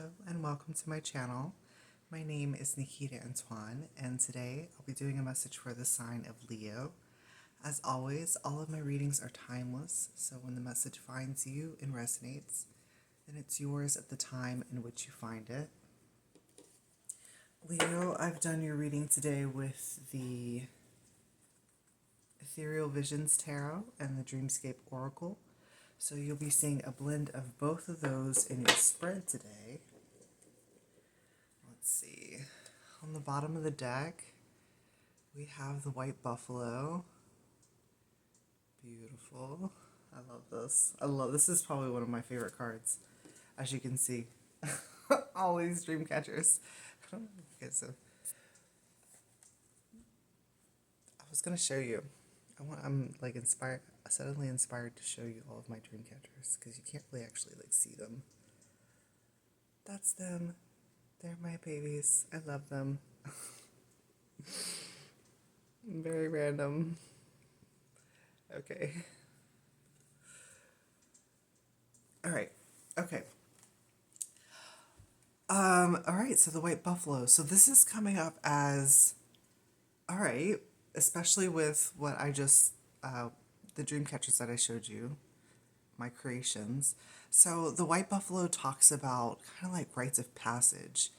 Hello and welcome to my channel. My name is Nikita Antoine and today I'll be doing a message for the sign of Leo. As always, all of my readings are timeless, so when the message finds you and resonates, then it's yours at the time in which you find it. Leo, I've done your reading today with the Ethereal Visions Tarot and the Dreamscape Oracle. So you'll be seeing a blend of both of those in your spread today. Let's see. On the bottom of the deck, we have the white buffalo. Beautiful. I love this. This is probably one of my favorite cards, as you can see. All these dream catchers. Okay, so I was gonna show you. I'm like suddenly inspired to show you all of my dream catchers because you can't really actually like see them. That's them. They're my babies. I love them. Very random. Okay. All right. Okay. All right. So the white buffalo. So this is coming up as, all right, especially with what I just, the dream catchers that I showed you, my creations. So the white buffalo talks about kind of like rites of passage.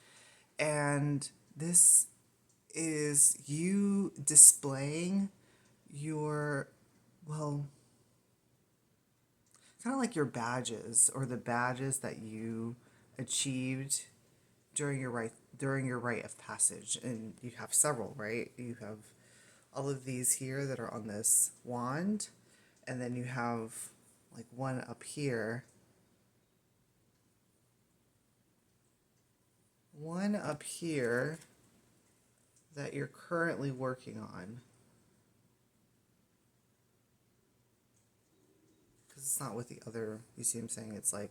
And this is you displaying your, well, kind of like your badges or the badges that you achieved during your rite of passage. And you have several, right? You have all of these here that are on this wand, and then you have like one up here. One up here that you're currently working on. Because it's not with the other, you see what I'm saying? It's like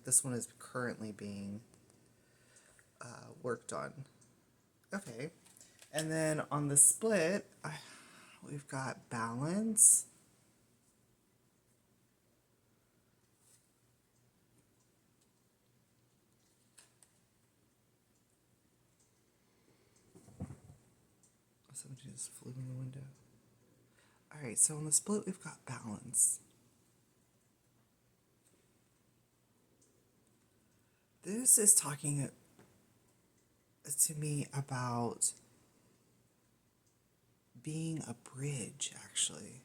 this one is currently being worked on. Okay. And then on the split, we've got balance. Somebody just flew in the window. All right, so on the split, we've got balance. This is talking to me about being a bridge, actually.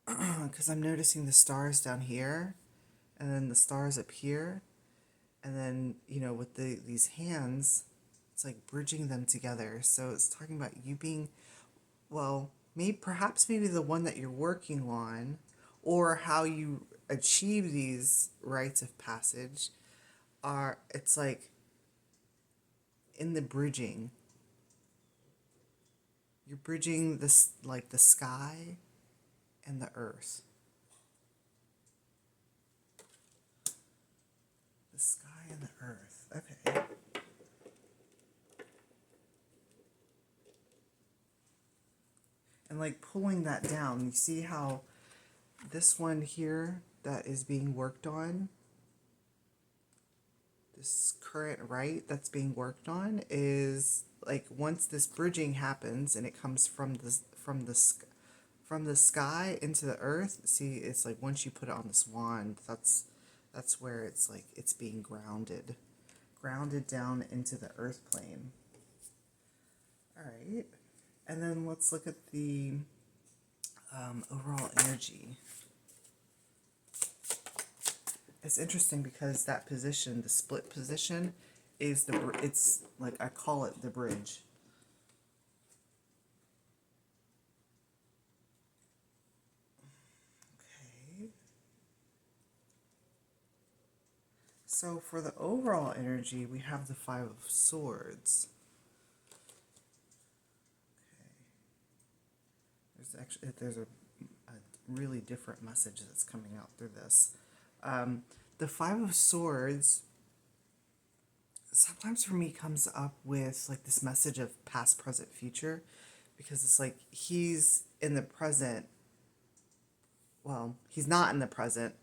Because I'm noticing the stars down here, and then the stars up here, and then, you know, with these hands, it's like bridging them together. So it's talking about you being, well, perhaps the one that you're working on, or how you achieve these rites of passage it's like in the bridging. You're bridging this, like the sky and the earth. The sky and the earth. Okay. And like pulling that down, you see how this one here that is being worked on, this current rite that's being worked on, is like once this bridging happens and it comes from the sky into the earth. See, it's like once you put it on this wand, that's where it's like it's being grounded down into the earth plane. All right. And then let's look at the overall energy. It's interesting because that position, the split position, is it's like I call it the bridge. Okay. So for the overall energy, we have the Five of Swords. There's a really different message that's coming out through this. The Five of Swords sometimes for me comes up with like this message of past, present, future, because it's like he's in the present. Well, he's not in the present.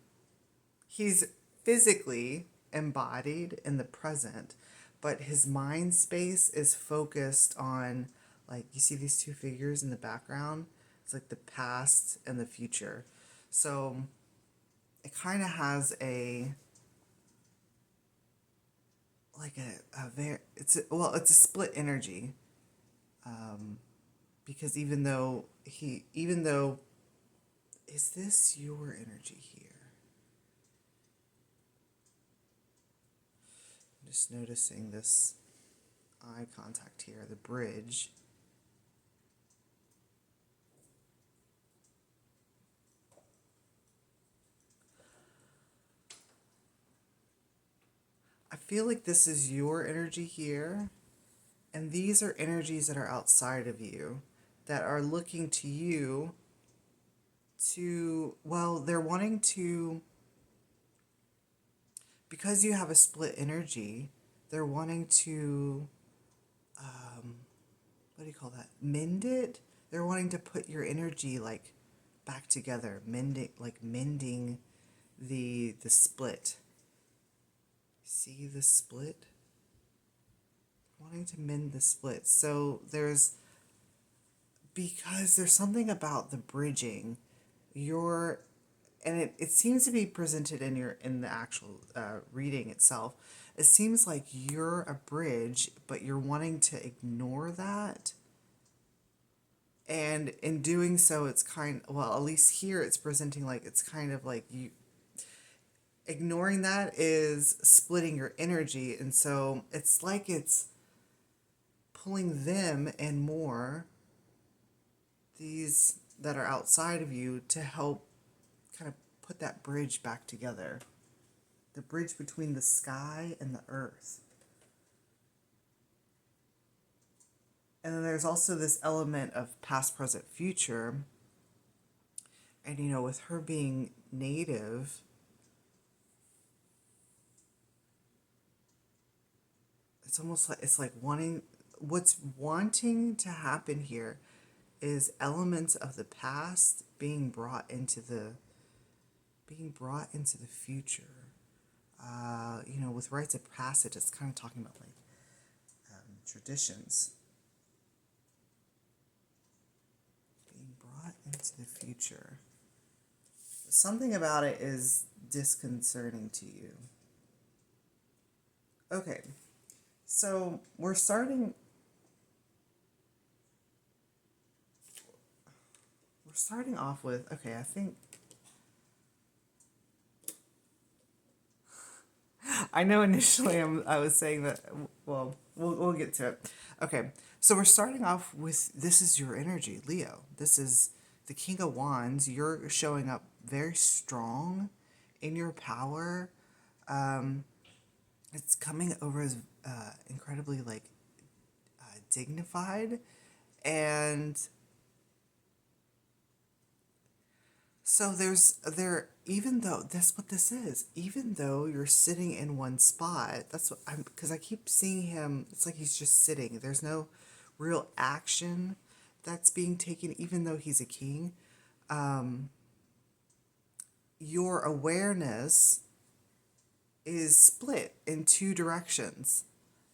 He's physically embodied in the present, but his mind space is focused on, like, you see these two figures in the background? It's like the past and the future. So it kind of has a, like a very, it's a split energy. Because even though, is this your energy here? I'm just noticing this eye contact here, the bridge. I feel like this is your energy here, and these are energies that are outside of you that are looking to you to, well, they're wanting to, because you have a split energy, they're wanting to, what do you call that? Mend it? They're wanting to put your energy like back together, mending the split. See the split? Wanting to mend the split. So because there's something about the bridging, and it seems to be presented in the actual reading itself. It seems like you're a bridge, but you're wanting to ignore that. And in doing so, it's well, at least here it's presenting like it's kind of like you ignoring that is splitting your energy. And so it's like it's pulling them and more, these that are outside of you, to help kind of put that bridge back together. The bridge between the sky and the earth. And then there's also this element of past, present, future. And, with her being native, it's almost like, what's wanting to happen here is elements of the past being brought into the future. With rites of passage, it's kind of talking about like traditions being brought into the future. Something about it is disconcerting to you. Okay, so we're starting off with, okay, I think, I know initially I was saying that, well, we'll get to it. Okay, so we're starting off with, this is your energy, Leo. This is the King of Wands. You're showing up very strong in your power. It's coming over as incredibly dignified, and so even though that's what this is, even though you're sitting in one spot, that's what because I keep seeing him, it's like he's just sitting. There's no real action that's being taken, even though he's a king. Your awareness is split in two directions.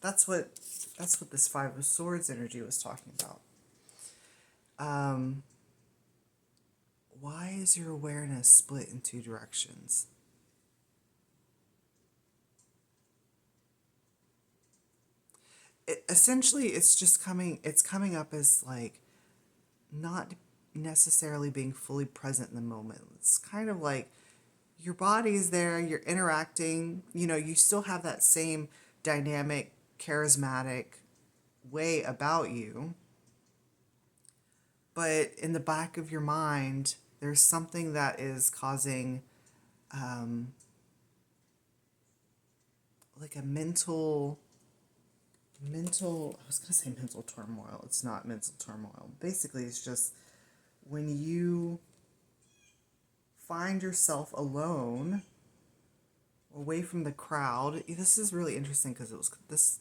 That's what this Five of Swords energy was talking about. Why is your awareness split in two directions? Essentially, it's coming up as like not necessarily being fully present in the moment. It's kind of like your body is there, you're interacting, you still have that same dynamic, charismatic way about you. But in the back of your mind, there's something that is causing like a mental, I was going to say mental turmoil. It's not mental turmoil. Basically, it's just when you find yourself alone, away from the crowd. This is really interesting because this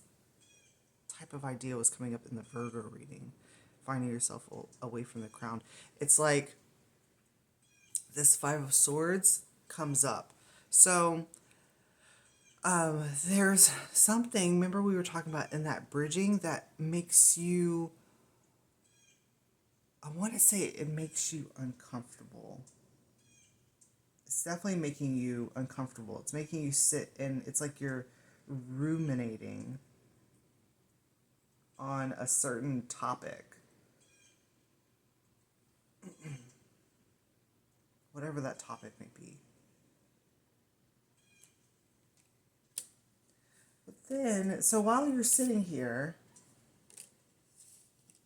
type of idea was coming up in the Virgo reading, finding yourself away from the crowd. It's like this Five of Swords comes up. So There's something, remember we were talking about in that bridging that makes you, I want to say it makes you uncomfortable. It's definitely making you uncomfortable. It's making you sit and it's like you're ruminating on a certain topic, whatever that topic may be. But then, so while you're sitting here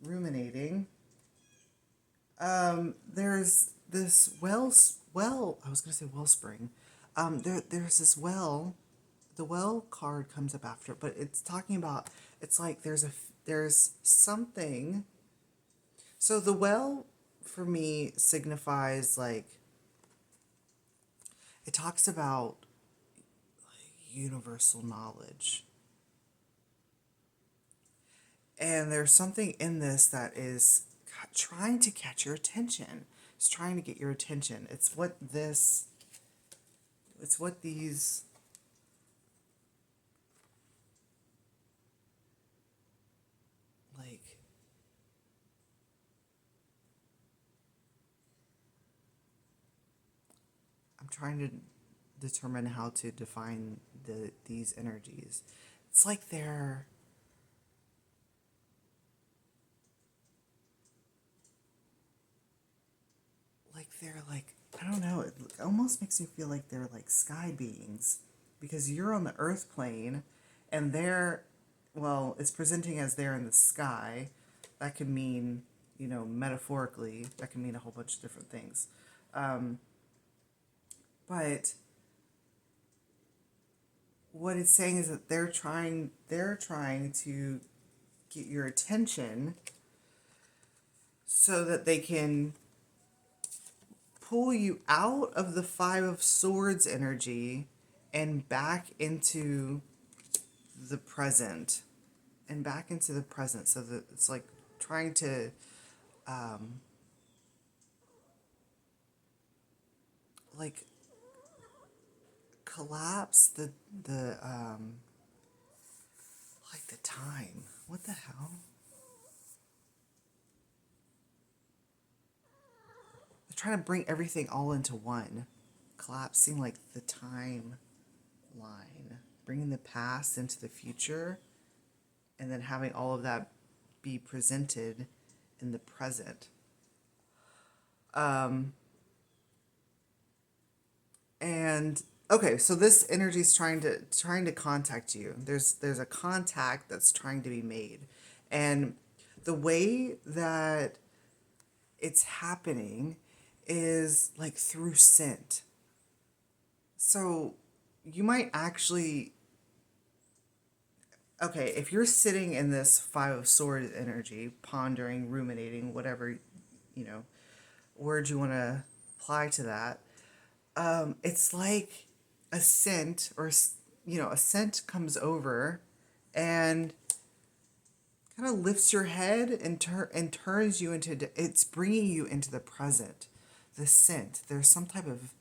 ruminating, there's this I was going to say wellspring. There's this well. The well card comes up after, but it's talking about, it's like there's something. So the well for me signifies like, it talks about like universal knowledge. And there's something in this that is trying to catch your attention. It's trying to get your attention. It's what these, like, I'm trying to determine how to define these energies. It's like they're like, I don't know, it almost makes me feel like they're like sky beings, because you're on the earth plane and they're, well, it's presenting as they're in the sky. That could mean, metaphorically, that can mean a whole bunch of different things. But what it's saying is that they're trying to get your attention so that they can pull you out of the Five of Swords energy and back into the present. So that it's like trying to like collapse the like the time. What the hell? They're trying to bring everything all into one, collapsing like the time line, bringing the past into the future, and then having all of that be presented in the present. And okay, so this energy is trying to contact you. There's a contact that's trying to be made, and the way that it's happening is like through scent. So you might actually, okay, if you're sitting in this Five of Swords energy, pondering, ruminating, whatever, you know, word you want to apply to that, it's like a scent, or, a scent comes over and kind of lifts your head and turns you into, it's bringing you into the present. The scent, there's some type of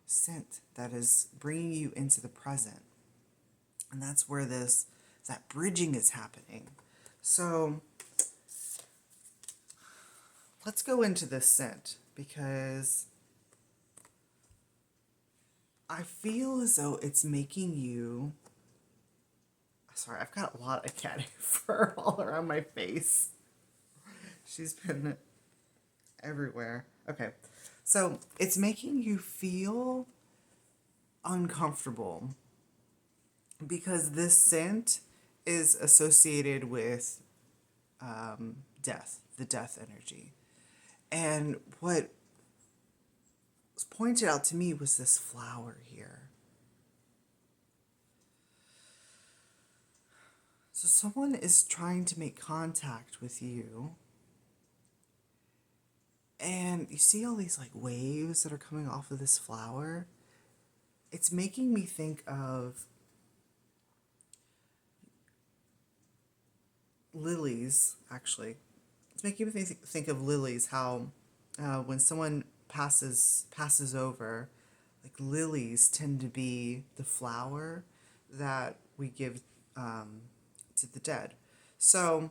scent that is bringing you into the present. And that's where that bridging is happening. So let's go into this scent, because I feel as though it's making you, sorry, I've got a lot of cat fur all around my face. She's been everywhere. Okay, so it's making you feel uncomfortable, because this scent is associated with death, the death energy. And what was pointed out to me was this flower here. So someone is trying to make contact with you, and you see all these like waves that are coming off of this flower. It's making me think of lilies, actually. It's making me think of lilies, how when someone passes over, like lilies tend to be the flower that we give to the dead. So,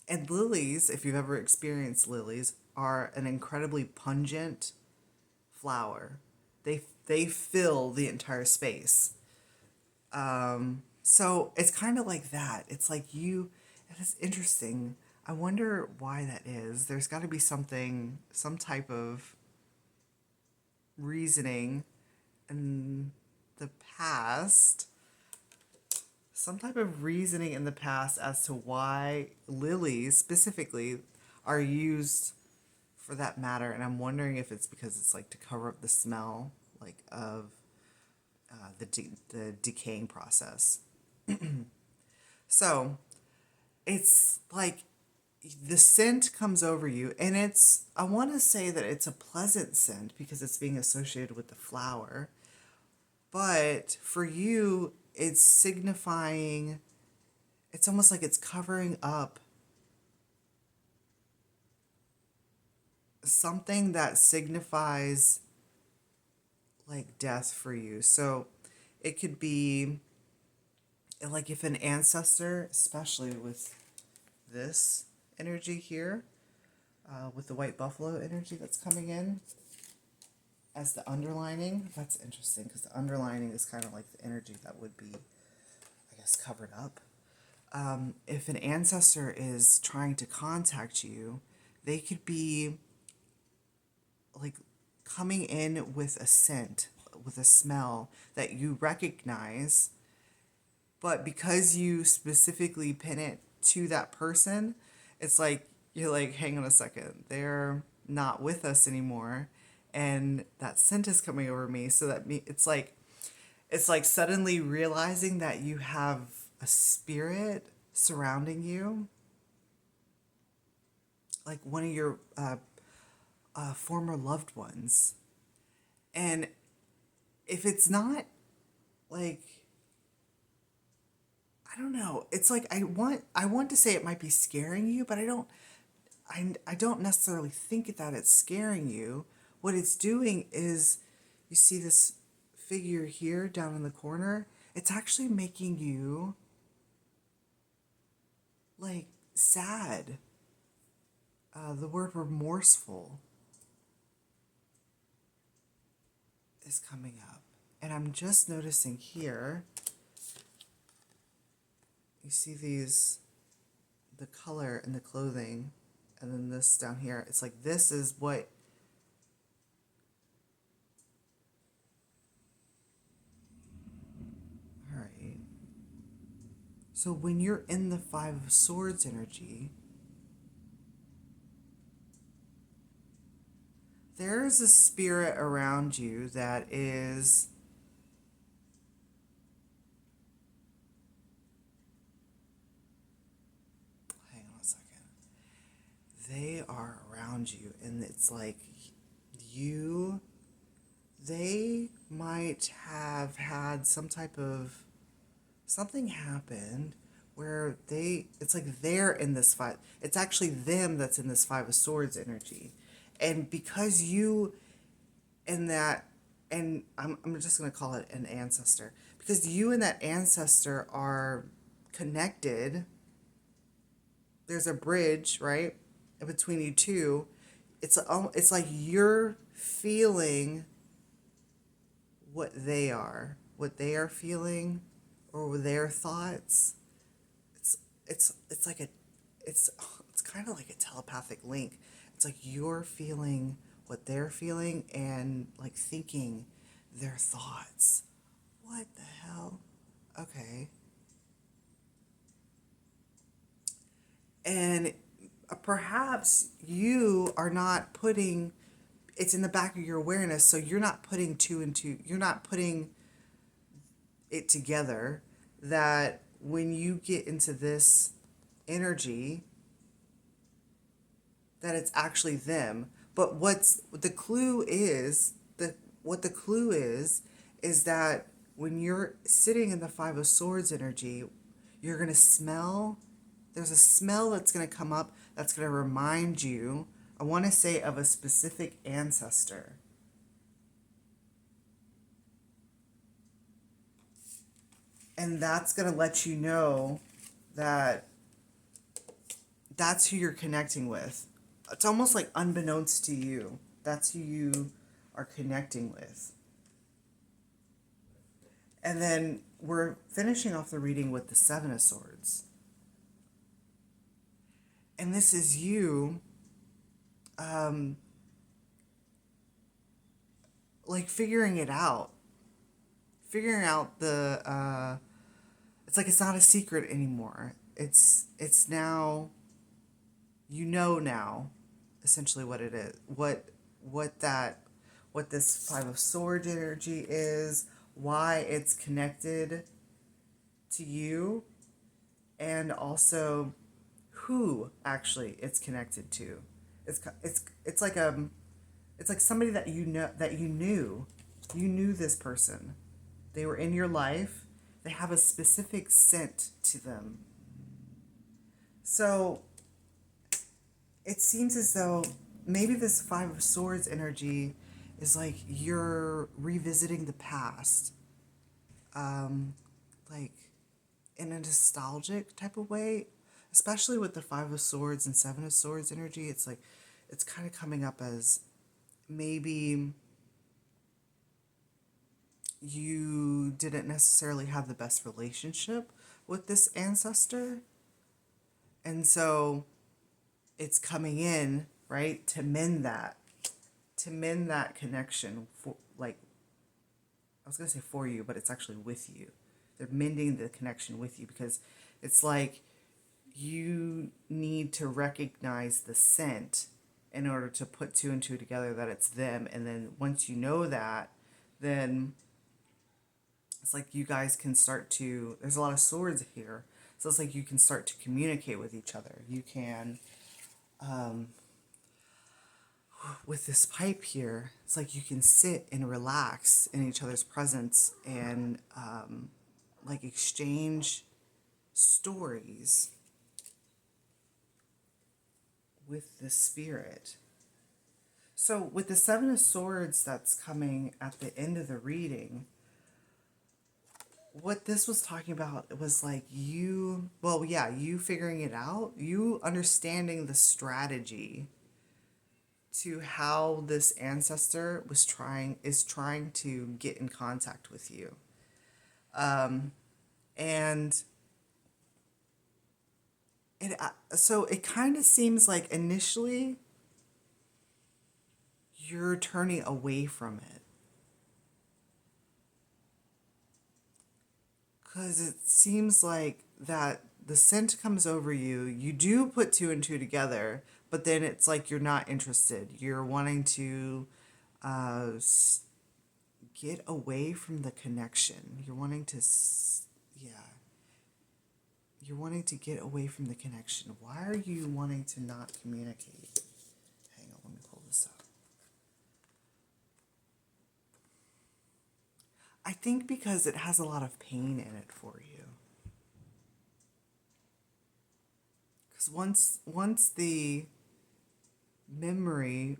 and lilies, if you've ever experienced lilies, are an incredibly pungent flower. They fill the entire space. So it's kind of like that. It's like you, it's interesting. I wonder why that is. There's got to be something, some type of reasoning in the past, some type of reasoning in the past as to why lilies specifically are used for that matter. And I'm wondering if it's because it's like to cover up the smell, like of the decaying process. So it's like the scent comes over you, and it's, I want to say that it's a pleasant scent because it's being associated with the flower. But for you, it's signifying, it's almost like it's covering up something that signifies like death for you. So it could be like if an ancestor, especially with this energy here, with the white buffalo energy that's coming in as the underlining. That's interesting because the underlining is kind of like the energy that would be, I guess, covered up. If an ancestor is trying to contact you, they could be like coming in with a scent, with a smell that you recognize, but because you specifically pin it to that person, it's like you're like, hang on a second, they're not with us anymore, and that scent is coming over me. So that it's like suddenly realizing that you have a spirit surrounding you, like one of your former loved ones. And if it's not like, I don't know, it's like I want to say it might be scaring you, but I don't necessarily think that it's scaring you. What it's doing is, you see this figure here down in the corner, it's actually making you like sad. The word remorseful is coming up. And I'm just noticing here, you see these, the color and the clothing, and then this down here, it's like this is what, all right. So when you're in the Five of Swords energy, there's a spirit around you that is hang on a second. They are around you, and it's like you, they might have had some type of, something happened where it's like they're in this five, it's actually them that's in this Five of Swords energy. And because you, and that, and I'm just going to call it an ancestor, because you and that ancestor are connected, there's a bridge, right, between you two. It's like you're feeling what they are feeling, or their thoughts. It's like it's kind of like a telepathic link. It's like you're feeling what they're feeling and like thinking their thoughts. What the hell? Okay. And perhaps you are not putting, it's in the back of your awareness, so you're not putting two and two, you're not putting it together that when you get into this energy, that it's actually them. But what's the clue is, what the clue is that when you're sitting in the Five of Swords energy, you're going to smell, there's a smell that's going to come up that's going to remind you, I want to say, of a specific ancestor. And that's going to let you know that that's who you're connecting with. It's almost like unbeknownst to you. That's who you are connecting with. And then we're finishing off the reading with the Seven of Swords. And this is you, like figuring it out. Figuring out it's like it's not a secret anymore. It's now, you know now, essentially what it is. What this Five of Swords energy is, why it's connected to you, and also who actually it's connected to. It's like it's like somebody that you know, that you knew this person. They were in your life. They have a specific scent to them. So it seems as though maybe this Five of Swords energy is like you're revisiting the past, like in a nostalgic type of way, especially with the Five of Swords and Seven of Swords energy. It's like it's kind of coming up as maybe you didn't necessarily have the best relationship with this ancestor, and so it's coming in, right, to mend that connection. For, like, I was going to say for you, but it's actually with you. They're mending the connection with you, because it's like you need to recognize the scent in order to put two and two together that it's them. And then once you know that, then it's like you guys can start to, there's a lot of swords here. So it's like you can start to communicate with each other. You can, with this pipe here, it's like you can sit and relax in each other's presence and like exchange stories with the spirit. So with the Seven of Swords that's coming at the end of the reading, what this was talking about, it was like you, well, yeah, you figuring it out, you understanding the strategy to how this ancestor is trying to get in contact with you. And so it kind of seems like initially you're turning away from it, because it seems like that the scent comes over you. You do put two and two together, but then it's like you're not interested. You're wanting to get away from the connection. You're wanting to, yeah. You're wanting to get away from the connection. Why are you wanting to not communicate? Hang on, let me pull this up. I think because it has a lot of pain in it for you. Because once the memory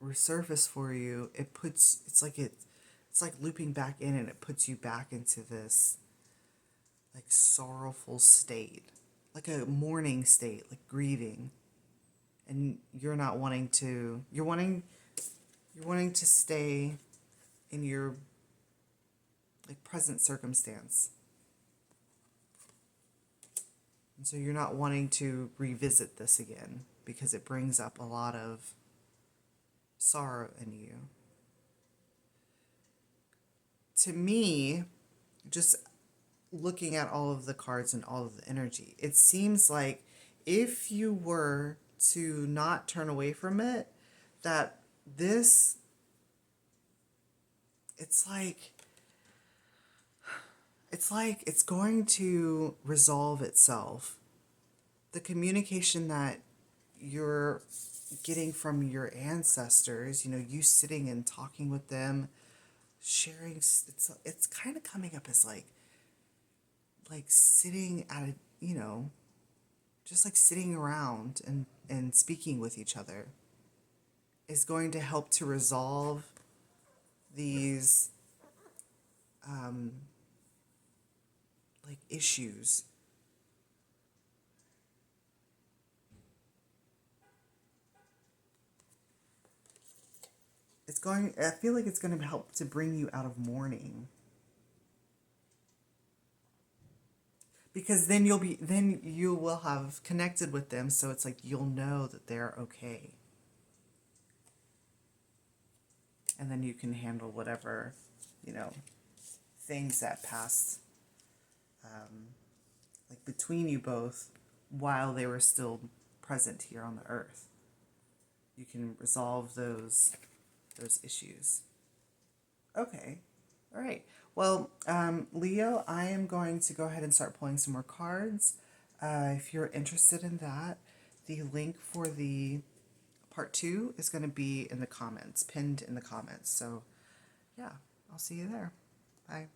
resurface for you, it's like looping back in, and it puts you back into this like sorrowful state, like a mourning state, like grieving. And you're not wanting to, you're wanting to stay in your like present circumstance. And so you're not wanting to revisit this again because it brings up a lot of sorrow in you. To me, just looking at all of the cards and all of the energy, it seems like if you were to not turn away from it, that this, it's like it's going to resolve itself. The communication that you're getting from your ancestors, you know, you sitting and talking with them, sharing, it's kind of coming up as like sitting at a, you know, just like sitting around and speaking with each other is going to help to resolve these issues. I feel like it's going to help to bring you out of mourning. Because then you will have connected with them, so it's like you'll know that they're okay. And then you can handle whatever, things that passed, like between you both while they were still present here on the earth. You can resolve those issues. Okay. All right. Well, Leo, I am going to go ahead and start pulling some more cards. If you're interested in that, the link for the part 2 is going to be in the comments, pinned in the comments. So, yeah, I'll see you there. Bye.